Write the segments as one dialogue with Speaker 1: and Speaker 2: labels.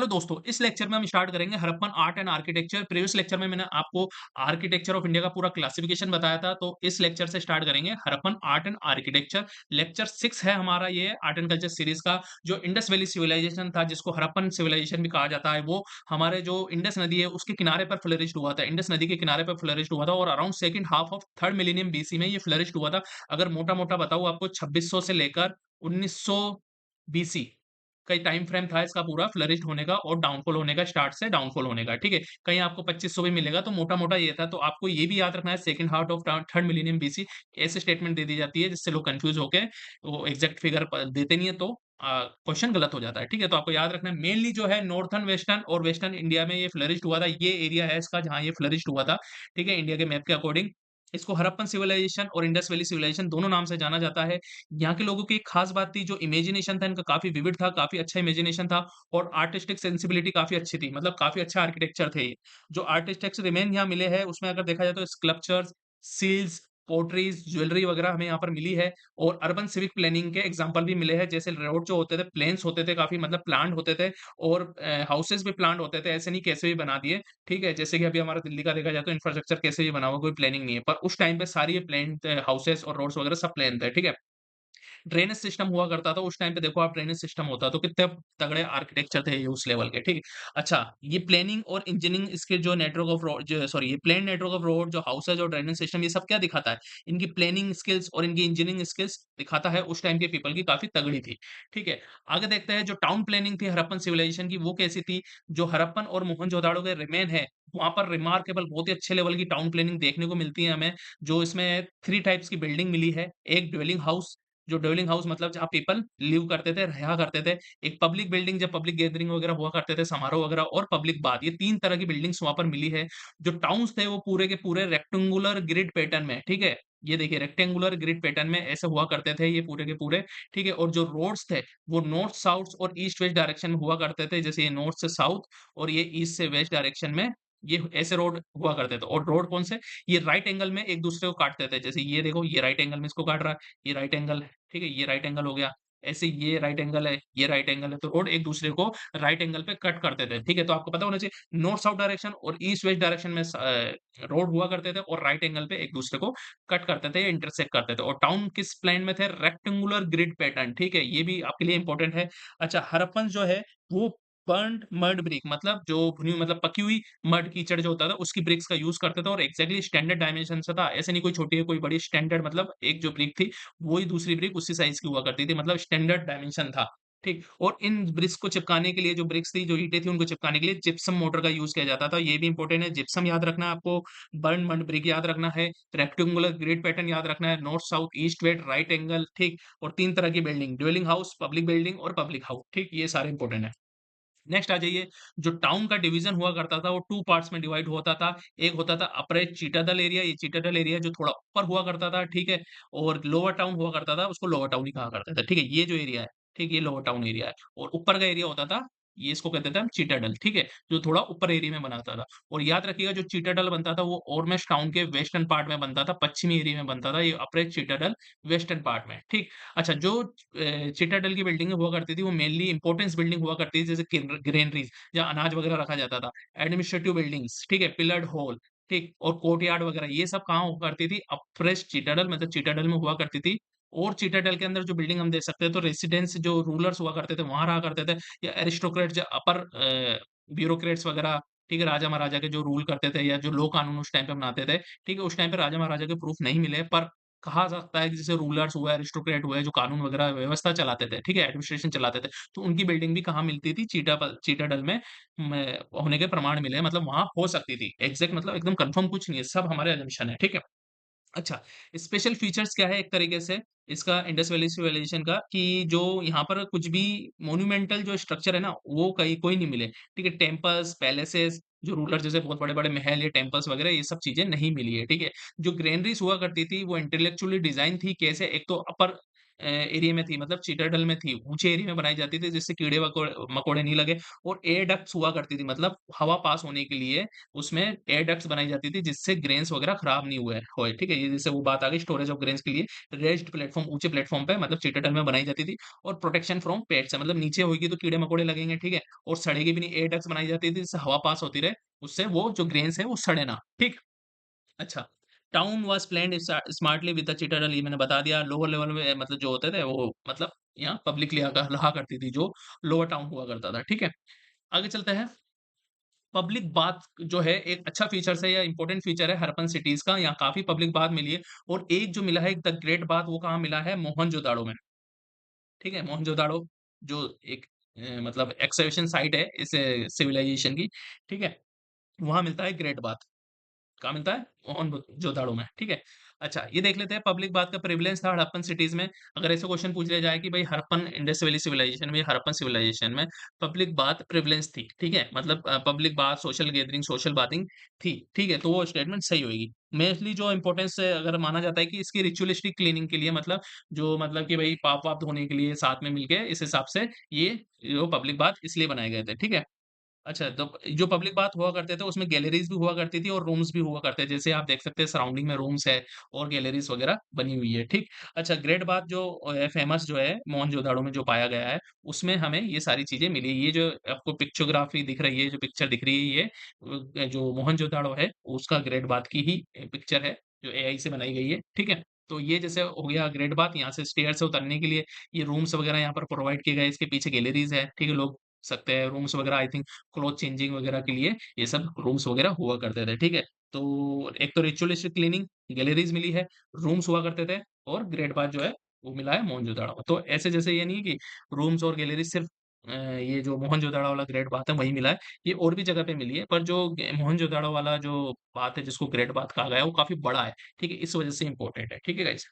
Speaker 1: Hello दोस्तों, इस lecture में हम स्टार्ट करेंगे Harappan art and architecture. Previous lecture में मैंने आपको आर्किटेक्चर ऑफ इंडिया का पूरा क्लासिफिकेशन बताया था, तो इस लेक्चर से स्टार्ट करेंगे Harappan art and architecture. Lecture 6 है हमारा ये आर्ट एंड कल्चर सीरीज का। जो इंडस वैली सिविलाइजेशन था, जिसको हड़प्पन सिविलाइजेशन भी कहा जाता है, वो हमारे जो इंडस नदी है उसके किनारे पर फ्लरिश्ड हुआ था। इंडस नदी के किनारे पर फ्लरिश्ड हुआ था और around second half of third millennium BC में ये फ्लरिश्ड हुआ था। अगर मोटा-मोटा बताऊँ आपको 2600 से लेकर 1900 बीसी का टाइम फ्रेम था इसका पूरा फ्लरिश्ड होने का और डाउनफॉल होने का, स्टार्ट से डाउनफॉल होने का, ठीक है? कहीं आपको 2500 भी मिलेगा, तो मोटा-मोटा ये था। तो आपको ये भी याद रखना है second half of third millennium BC ऐसे स्टेटमेंट दे दी जाती है जिससे लोग कन्फ्यूज़ होके वो एग्ज़ैक्ट फिगर देते नहीं है, तो क्वेश्चन गलत हो जाता है, ठीक है? तो आपको याद रखना है मेनली जो है नॉर्थर्न, वेस्टर्न और वेस्टर्न इंडिया में ये फ्लरिश्ड हुआ था। ये एरिया है इसका जहाँ ये फ्लरिश्ड हुआ था, ठीक है? इंडिया के मैप के अकॉर्डिंग। इसको हड़प्पन सिविलाइजेशन और इंडस वैली सिविलाइजेशन दोनों नाम से जाना जाता है। यहाँ के लोगों की एक खास बात थी, जो इमेजिनेशन था इनका काफ़ी विविड था, काफ़ी अच्छा इमेजिनेशन था और आर्टिस्टिक सेंसिबिलिटी काफ़ी अच्छी थी, मतलब काफ़ी अच्छा आर्किटेक्चर थे ये। जो आर्टिटेक्ट्स रिमेन यहाँ मिले हैं, उसमें अगर देखा जाए तो स्कल्पचर्स, सील्स, पोट्रीज़, ज्वेलरी वगैरह हमें यहाँ पर मिली है और अर्बन सिविक प्लानिंग के एग्ज़ाम्पल भी मिले हैं। जैसे रोड जो होते थे, प्लेन्स होते थे, काफ़ी मतलब प्लान्ड होते थे और हाउसेज़ भी प्लान्ड होते थे, ऐसे नहीं कैसे भी बना दिए, ठीक है? जैसे कि अभी हमारा दिल्ली का देखा जाए तो इंफ्रास्ट्रक्चर कैसे भी बना हुआ, कोई प्लानिंग नहीं है। पर उस टाइम पे सारी ये प्लेन्ड हाउसेज़ और रोड्स वगैरह सब प्लेन थे, ठीक है? ड्रेनेज सिस्टम हुआ करता था उस टाइम पे, देखो आप ड्रेनेज सिस्टम होता तो कितने तगड़े आर्किटेक्चर थे ये उस लेवल के, ठीक है। अच्छा, ये प्लानिंग और इंजीनियरिंग इसके जो नेटवर्क ऑफ रोड, जो सॉरी, ये प्लेन नेटवर्क ऑफ रोड, जो हाउसेज और ड्रेनेज सिस्टम, ये सब क्या दिखाता है? इनकी प्लानिंग स्किल्स और इनकी इंजीनियरिंग स्किल्स दिखाता है उस टाइम के पीपल की काफी तगड़ी थी, ठीक है। आगे देखते हैं जो टाउन प्लानिंग थी हड़प्पन सिविलाइजेशन की, वो कैसी थी? जो हड़प्पन और मोहनजोदाड़ो के रिमेन है, वहां पर रिमार्केबल बहुत ही अच्छे लेवल की टाउन प्लानिंग देखने को मिलती है हमें। जो इसमें 3 टाइप्स की बिल्डिंग मिली है। एक ड्वेलिंग हाउस, जो ड्वेलिंग हाउस मतलब जहाँ पीपल लिव करते थे, रहा करते थे। एक पब्लिक बिल्डिंग, जब पब्लिक गैदरिंग वगैरह हुआ करते थे, समारोह वगैरह, और पब्लिक बाथ, ये 3 तरह की बिल्डिंग्स वहाँ पर मिली है। जो टाउन्स थे वो पूरे के पूरे रेक्टेंगुलर ग्रिड पैटर्न में, ठीक है? ये देखिए रेक्टेंगुलर ग्रिड पैटर्न में ऐसे हुआ करते थे ये पूरे के पूरे, ठीक है? और जो रोड्स थे वो नॉर्थ साउथ और ईस्ट वेस्ट डायरेक्शन में हुआ करते थे। जैसे ये नॉर्थ से साउथ और ये ईस्ट से वेस्ट डायरेक्शन में ये ऐसे रोड हुआ करते थे। और रोड कौन से? ये राइट एंगल में एक दूसरे को काटते थे। जैसे ये देखो, ये राइट एंगल में इसको काट रहा है, ये राइट एंगल है, ठीक है? ये राइट एंगल हो गया। ऐसे ये राइट एंगल है, ये राइट एंगल है, तो रोड एक दूसरे को राइट एंगल पे कट करते थे, ठीक है? तो आपको पता होना चाहिए नॉर्थ साउथ डायरेक्शन और ईस्ट वेस्ट डायरेक्शन में रोड हुआ करते थे और राइट एंगल पे एक दूसरे को कट करते थे या इंटरसेक्ट करते थे। और टाउन किस प्लेन में थे? रेक्टेंगुलर ग्रिड पैटर्न, ठीक है? ये भी आपके लिए इंपॉर्टेंट है। अच्छा, हड़प्पन जो है वो बर्न्ड मड ब्रिक, मतलब जो भुनी हुई, मतलब पकी हुई मड, कीचड़ जो होता था उसकी ब्रिक्स का यूज़ करते थे और एक्ज़ैक्टली स्टैंडर्ड डायमेंशन से था। ऐसे नहीं कोई छोटी है, कोई बड़ी, स्टैंडर्ड, मतलब एक जो ब्रिक थी, वही दूसरी ब्रिक उसी साइज़ की हुआ करती थी, मतलब स्टैंडर्ड डायमेंशन था, ठीक? और इन ब्रिक्स को चिपकाने के लिए, जो ब्रिक्स थी, जो ईंटें थी, उनको चिपकाने के लिए जिप्सम मोर्टार का यूज़ किया जाता था। ये भी इंपॉर्टेंट है, जिप्सम याद रखना है आपको, बर्न्ड मड ब्रिक याद रखना है, रेक्टेंगुलर ग्रिड पैटर्न याद रखना है, north, south, east, west, right angle, ठीक? और 3 तरह की building, dwelling house, public building और पब्लिक हाउस, ठीक? ये सारे इंपॉर्टेंट है। नेक्स्ट आ जाइए, जो टाउन का डिवीज़न हुआ करता था, वो 2 पार्ट्स में डिवाइड होता था। एक होता था अपर चीटाडल एरिया, ये चीटाडल एरिया जो थोड़ा ऊपर हुआ करता था, ठीक है? और लोअर टाउन हुआ करता था, उसको लोअर टाउन ही कहा करते थे, ठीक है? ये जो एरिया है, ठीक, ये लोअर टाउन एरिया है। और ऊपर का एरिया होता था, ये इसको कहते थे हम चीटाडल, ठीक है? जो थोड़ा ऊपर एरिया में बनाता था। और याद रखिएगा, जो चीटाडल बनता था, वो ओरमेश टाउन के वेस्टर्न पार्ट में बनता था, पश्चिमी एरिया में बनता था। ये अपर चीटाडल वेस्टर्न पार्ट में, ठीक? अच्छा, जो सिटाडेल की बिल्डिंगें हुआ करती थी, वो मेनली इम्पोर्टेंस बिल्डिंग हुआ करती थी, जैसे ग्रेनरीज़, जहाँ अनाज वगैरह रखा जाता था, एडमिनिस्ट्रेटिव बिल्डिंग्स, ठीक है? पिलर्ड हॉल, ठीक? और कोर्टयार्ड वगैरह, ये सब कहाँ हुआ करती थी? अप्रेस सिटाडेल, मतलब सिटाडेल में हुआ करती थी। और सिटाडेल के अंदर जो बिल्डिंग हम देख सकते हैं, तो रेसिडेंस जो रूलर्स हुआ करते थे, वहाँ रहा करते थे, या एरिस्टोक्रेट, जो अपर ब्यूरोक्रेट्स वगैरह, ठीक है? राजा-महाराजा के जो रूल करते थे या जो लॉ कानून उस टाइम पे बनाते थे, ठीक है? उस टाइम पे राजा-महाराजा के प्रूफ नहीं मिले, पर कहा सकता है कि जैसे रूलर्स हुए, एरिस्टोक्रेट हुए, जो कानून वगैरह व्यवस्था चलाते थे, ठीक है? एडमिनिस्ट्रेशन चलाते थे, तो उनकी बिल्डिंग भी कहाँ मिलती थी? चीटाडल में होने के प्रमाण मिले हैं, मतलब वहाँ हो सकती थी। एग्ज़ैक्ट मतलब एकदम कन्फर्म कुछ नहीं है, सब हमारे असम्पशन है, ठीक है? अच्छा, स्पेशल फीचर्स क्या है एक तरीके से इसका, इंडस वैली सिविलाइजेशन का, कि जो यहाँ पर कुछ भी मोन्यूमेंटल जो स्ट्रक्चर है ना, वो कहीं कोई नहीं मिले, ठीक है? टेम्पल्स, पैलेसेस, जो रूलर जैसे बहुत बड़े-बड़े महल या टेम्पल्स वगैरह, ये सब चीज़ें नहीं मिली है, ठीक है? जो ग्रेनरीज़ हुआ करती थी, वो इंटेलेक्चुअली डिज़ाइन थी कैसे? एक तो अपर एरिया में थी, मतलब सिटाडेल में थी, ऊँचे एरिया में बनाई जाती थी जिससे कीड़े वकोड़े मकोड़े नहीं लगे और एयर डक्ट्स हुआ करती थी, मतलब हवा पास होने के लिए उसमें एयर डक्ट्स बनाई जाती थी जिससे ग्रेन्स वगैरह खराब नहीं हुए होए, ठीक है? ये जैसे वो बात आ गई स्टोरेज ऑफ ग्रेन्स के लिए रेज़्ड प्लेटफ़ॉर्म ऊँचे प्लेटफ़ॉर्म पे मतलब सिटाडेल में बनाई जाती थी और प्रोटेक्शन फ्रॉम पेट्स है मतलब नीचे होएगी तो कीड़े-मकोड़े लगेंगे, ठीक है? और सड़ेगी भी नहीं, एयर डक्ट्स बनाई जाती थी जिससे हवा पास होती रहे, उससे वो जो ग्रेन्स है वो सड़े ना, ठीक? अच्छा, town was planned smartly with the citadel ये मैंने बता दिया, लोअर लेवल में मतलब जो होते थे वो मतलब यहाँ पब्लिक लिया क रहा करती थी जो लोअर टाउन हुआ करता था, ठीक है? आगे चलते हैं, पब्लिक बाथ जो है एक अच्छा फीचर्स है या इम्पोर्टेंट फीचर है हरप्पन सिटीज़ का, यहाँ काफ़ी पब्लिक बाथ मिली है और एक जो मिला है द ग्रेट बाथ वो कहाँ मिला है मोहनजोदाड़ो में, ठीक है? मोहनजोदाड़ो जो एक मतलब एक्सकवेशन साइट है इस सिविलाइजेशन की, ठीक है? वहाँ मिलता है ग्रेट बाथ। कहाँ मिलता है? मोहनजोदड़ो में, ठीक है? अच्छा, ये देख लेते हैं पब्लिक बाथ का प्रेवलेंस था हड़प्पन सिटीज़ में। अगर ऐसे क्वेश्चन पूछ लिया जाए कि भाई हड़प्पन इंडस वैली सिविलाइजेशन में, हड़प्पन सिविलाइजेशन में पब्लिक बाथ प्रेवलेंस थी, ठीक है? मतलब public bath, social gathering, social bathing थी, ठीक है? तो वो स्टेटमेंट सही होएगी। मेनली जो इम्पोर्टेंस है अगर माना जाता है कि इसकी रिचुअलिस्टिक क्लीनिंग के लिए मतलब जो मतलब कि भई पाप-वाप धोने के लिए साथ में मिलके इस हिसाब से ये जो पब्लिक बाथ इसलिए बनाए गए थे, ठीक है? अच्छा, तो जो पब्लिक बाथ हुआ करते थे, उसमें गैलरीज़ भी हुआ करती थी और रूम्स भी हुआ करते थे। जैसे आप देख सकते हैं सराउंडिंग में रूम्स है और गैलरीज़ वगैरह बनी हुई है, ठीक? अच्छा, ग्रेट बाथ जो फेमस जो है मोहनजोदड़ो में जो पाया गया है, उसमें हमें ये सारी चीज़ें मिली। ये जो आपको पिक्चोग्राफी दिख रही है, जो पिक्चर दिख रही है, ये जो मोहनजोदड़ो है, उसका ग्रेट बाथ की ही पिक्चर है, जो एआई से बनाई गई है, ठीक है? तो ये जैसे हो गया ग्रेट बाथ, यहाँ से स्टेयर से उतरने के लिए ये रूम्स वगैरह यहाँ पर प्रोवाइड किए गए, इसके पीछे गैलरीज़ है, ठीक है? लोग सकते हैं रूम्स वगैरह आई थिंक क्लॉथ चेंजिंग वगैरह के लिए ये सब रूम्स वगैरह हुआ करते थे, ठीक है? तो एक तो रिचुअलिस्टिक क्लीनिंग, गैलरीज़ मिली है, रूम्स हुआ करते थे और ग्रेट बाथ जो है वो मिला है मोहनजोदड़ो में। तो ऐसे जैसे ये नहीं है कि रूम्स और गैलरीज़ सिर्फ़ ये जो मोहनजोदड़ो वाला ग्रेट बाथ है वहीं मिला है, ये और भी जगह पे मिली है पर जो मोहनजोदड़ो वाला जो बात है जिसको ग्रेट बाथ कहा गया है वो काफ़ी बड़ा है, ठीक है? इस वजह से इम्पोर्टेंट है, ठीक है गाइज़?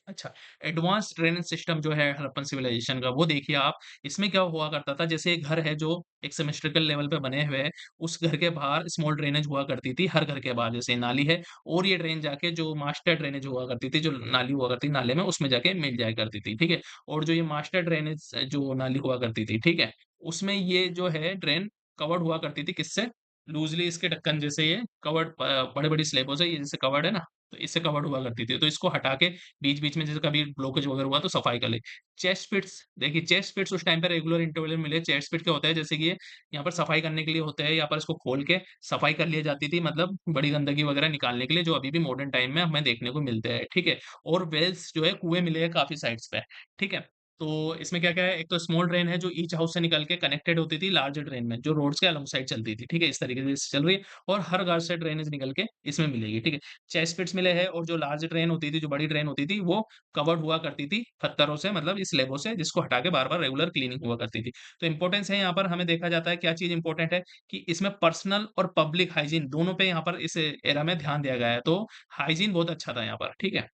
Speaker 1: अच्छा, एडवांस ड्रेनेज सिस्टम जो है हड़प्पन सिविलाइजेशन का, वो देखिए आप, इसमें क्या हुआ करता था, जैसे एक घर है जो एक सिमेट्रिकल लेवल पे बने हुए हैं, उस घर के बाहर स्मॉल ड्रेनेज हुआ करती थी, हर घर के बाहर जैसे नाली है और ये ड्रेन जाके जो मास्टर ड्रेनेज हुआ करती थी, जो नाली हुआ करती थी, नाले में उसमें जाके मिल जाया करती थी, ठीक है? और जो ये मास्टर ड्रेनेज जो नाली हुआ करती थी, ठीक है? उसमें ये जो है ड्रेन कवर्ड हुआ करती थी किससे? लूज़ली इसके ढक्कन जैसे ये कवर्ड बड़ी-बड़ी स्लैबों से ये जैसे कवर्ड है ना, तो इससे कवर्ड हुआ करती थी। तो इसको हटा के बीच-बीच में जैसे कभी ब्लॉकेज वगैरह हुआ तो सफाई कर ले। चेस्ट पिट्स देखिए चेस्ट पिट्स उस टाइम पे रेगुलर इंटरवल में मिले। चेस्ट पिट क्या होता है जैसे कि ये यहाँ पर सफाई करने के लिए होते हैं, यहाँ पर इसको खोल के सफाई कर ली जाती थी मतलब बड़ी गंदगी वगैरह निकालने के लिए जो अभी भी मॉडर्न टाइम में हमें देखने को मिलते हैं, ठीक है? और वेल्स जो है कुएँ मिले हैं काफ़ी साइट्स पे, ठीक है? तो इसमें क्या-क्या है, एक तो स्मॉल ड्रेन है जो ईच हाउस से निकल के कनेक्टेड होती थी लार्ज ड्रेन में, जो रोड्स के अलोंग साइड चलती थी, ठीक है? इस तरीके से चल रही है और हर घर से ड्रेनेज निकल के इसमें मिलेगी, ठीक है? चेस्ट पिट्स मिले हैं और जो लार्ज ड्रेन होती थी, जो बड़ी ड्रेन होती थी, वो कवर्ड हुआ करती थी पत्थरों से मतलब इस स्लैबों से जिसको हटा के बार-बार रेगुलर क्लीनिंग हुआ करती थी। तो इम्पोर्टेंस है यहाँ पर हमें देखा जाता है क्या चीज़ इम्पोर्टेंट है कि इसमें पर्सनल और पब्लिक हाइजीन दोनों पे यहाँ पर इस एरा में ध्यान दिया गया है। तो हाइजीन बहुत अच्छा था यहाँ पर, ठीक है?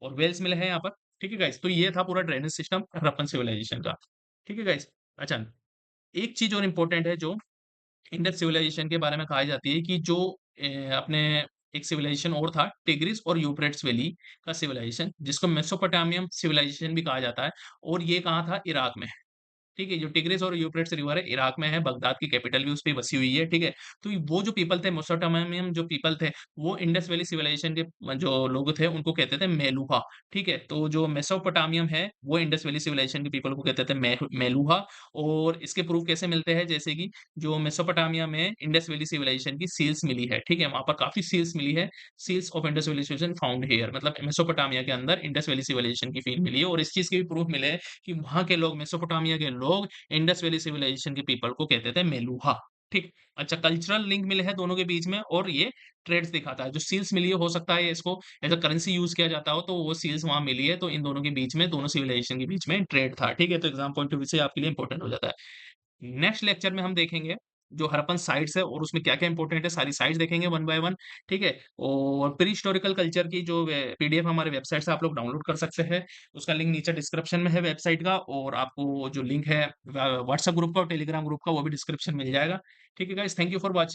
Speaker 1: और वेल्स मिले हैं यहाँ पर, ठीक है गाइज़? तो ये था पूरा ड्रेनेज सिस्टम हड़प्पन सिविलाइजेशन का, ठीक है गाइज़? अच्छा, एक चीज़ और इम्पोर्टेंट है जो इंडस सिविलाइजेशन के बारे में कहा जाती है कि जो अपने एक सिविलाइजेशन और था टिग्रिस और यूफ्रेट्स वैली का सिविलाइजेशन जिसको मेसोपोटामियन सिविलाइजेशन भी कहा जाता है और ये कहाँ था? इराक में। ठीक है, जो टिग्रिस और यूफ्रेट्स रिवर है, इराक में है, बगदाद की कैपिटल भी उस पे बसी हुई है, ठीक है? तो वो जो पीपल थे, मेसोपोटामियन जो पीपल थे, वो इंडस वैली सिविलाइजेशन के जो लोग थे, उनको कहते थे मेलुहा, ठीक है? तो जो मेसोपोटामियम है, वो इंडस वैली सिविलाइजेशन के पीपल को कहते थे मेलुहा और इसके प्रूफ कैसे मिलते हैं? जैसे कि जो मेसोपोटामिया में इंडस वैली सिविलाइजेशन की सील्स मिली है, ठीक है? वहाँ पर काफ़ी सील्स मिली है, seals of Indus Valley civilization found here मतलब मेसोपोटामिया के अंदर इंडस वैली सिविलाइजेशन की फील मिली है और इस चीज़ के भी प्रूफ मिले हैं कि वहाँ के लोग मेसोपोटामिया के लोग इंडस वैली सिविलाइजेशन के पीपल को कहते थे मेलुहा, ठीक। अच्छा कल्चरल लिंक मिले हैं दोनों के बीच में और ये ट्रेड्स दिखाता है। जो सील्स मिली है हो सकता है इसको एज़ अ करेंसी यूज़ किया जाता हो, तो वो सील्स वहाँ मिली है, तो इन दोनों के बीच में, दोनों सिविलाइजेशन के बीच में ट्रेड था, ठीक है? तो एग्ज़ाम पॉइंट ऑफ व्यू से आपके लिए इम्पोर्टेंट हो जाता है। नेक्स्ट लेक्चर में हम देखेंगे जो हड़प्पन साइट्स है और उसमें क्या-क्या इम्पोर्टेंट है, सारी साइट्स देखेंगे वन बाय वन, ठीक है? और प्री हिस्टोरिकल कल्चर की जो पीडीएफ हमारे वेबसाइट से आप लोग डाउनलोड कर सकते हैं। उसका लिंक नीचे डिस्क्रिप्शन में है वेबसाइट का और आपको जो लिंक है व्हाट्सएप ग्रुप का और टेलीग्राम ग्रुप का वो भी डिस्क्रिप्शन मिल जाएगा। ठीक है guys, thank you for watching.